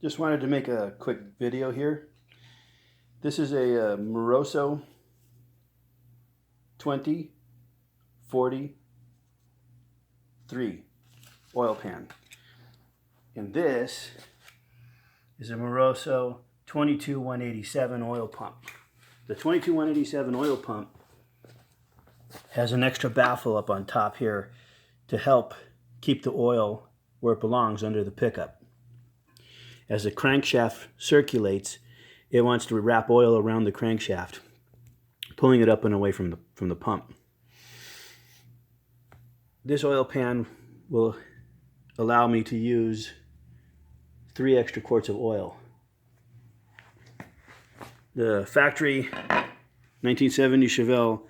Just wanted to make a quick video here. This is a Moroso 2043 oil pan. And this is a Moroso 22187 oil pump. The 22187 oil pump has an extra baffle up on top here to help keep the oil where it belongs under the pickup. As the crankshaft circulates, it wants to wrap oil around the crankshaft, pulling it up and away from the pump. This oil pan will allow me to use 3 extra quarts of oil. The factory 1970 Chevelle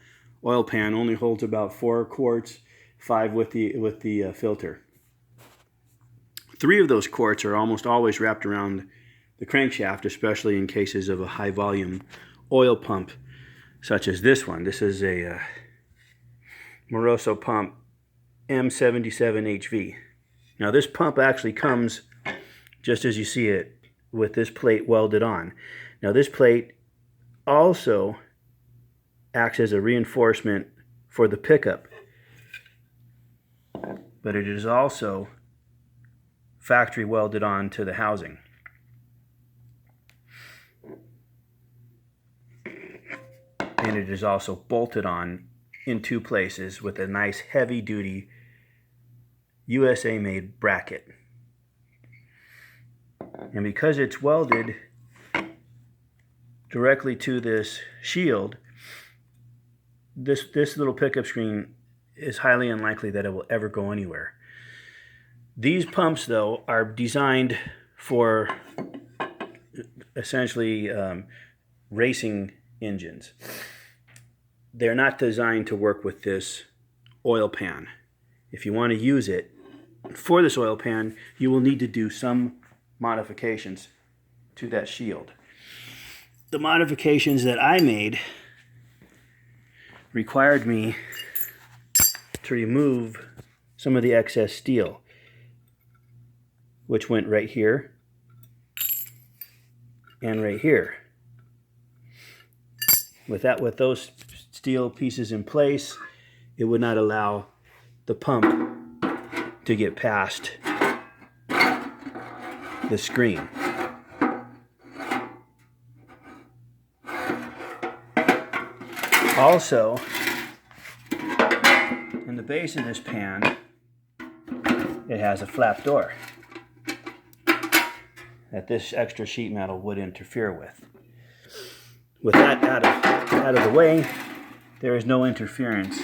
oil pan only holds about 4 quarts, 5 with the filter. 3 of those quarts are almost always wrapped around the crankshaft, especially in cases of a high volume oil pump such as this one. This is a Moroso pump M77HV. Now this pump actually comes just as you see it with this plate welded on. Now this plate also acts as a reinforcement for the pickup, but it is also factory welded on to the housing. And it is also bolted on in 2 places with a nice heavy duty USA made bracket. And because it's welded directly to this shield, this little pickup screen is highly unlikely that it will ever go anywhere. These pumps, though, are designed for essentially racing engines. They're not designed to work with this oil pan. If you want to use it for this oil pan, you will need to do some modifications to that shield. The modifications that I made required me to remove some of the excess steel, which went right here and right here. With those steel pieces in place, it would not allow the pump to get past the screen. Also, in the base of this pan, it has a flap door that this extra sheet metal would interfere with. With that out of the way, there is no interference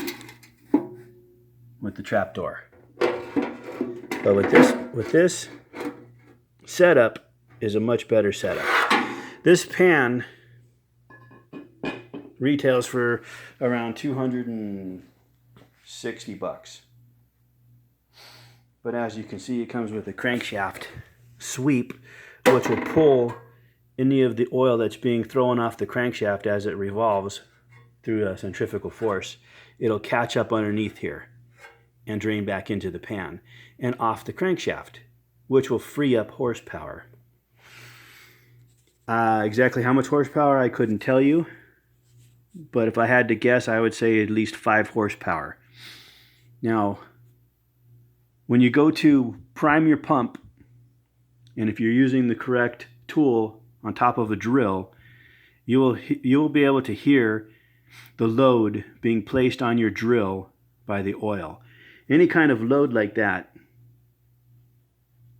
with the trap door. But with this setup is a much better setup. This pan retails for around $260. But as you can see, it comes with a crankshaft sweep, which will pull any of the oil that's being thrown off the crankshaft as it revolves through a centrifugal force. It'll catch up underneath here and drain back into the pan and off the crankshaft, which will free up horsepower. Exactly how much horsepower I couldn't tell you, but if I had to guess, I would say at least 5 horsepower. Now, when you go to prime your pump, and if you're using the correct tool on top of a drill, you will be able to hear the load being placed on your drill by the oil. Any kind of load like that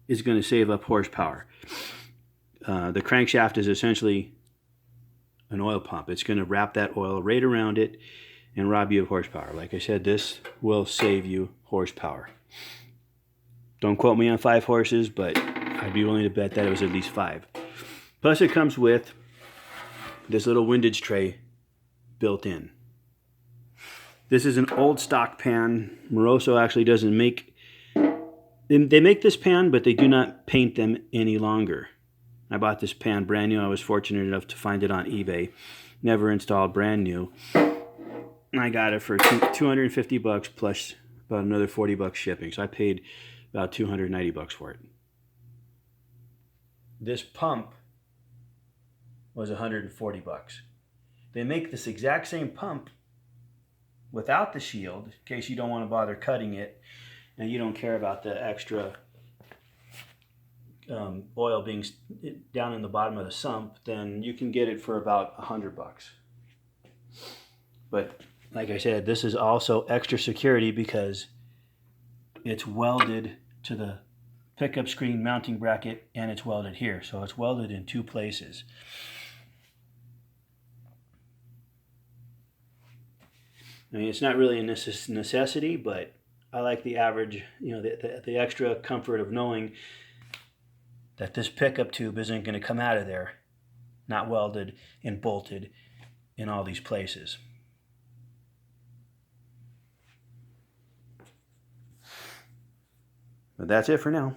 is going to save up horsepower. The crankshaft is essentially an oil pump. It's going to wrap that oil right around it and rob you of horsepower. Like I said, this will save you horsepower. Don't quote me on 5 horses, but I'd be willing to bet that it was at least 5. Plus it comes with this little windage tray built in. This is an old stock pan. Moroso actually doesn't make... They make this pan, but they do not paint them any longer. I bought this pan brand new. I was fortunate enough to find it on eBay. Never installed, brand new. I got it for $250 plus about another $40 shipping. So I paid about $290 for it. this pump was 140 bucks. They make this exact same pump without the shield, in case you don't want to bother cutting it and you don't care about the extra oil being down in the bottom of the sump. Then you can get it for about 100 bucks. But like I said, this is also extra security because it's welded to the pickup screen mounting bracket and it's welded here. So it's welded in two places. I mean, it's not really a necessity, but I like the average, the extra comfort of knowing that this pickup tube isn't going to come out of there not welded and bolted in all these places. But that's it for now.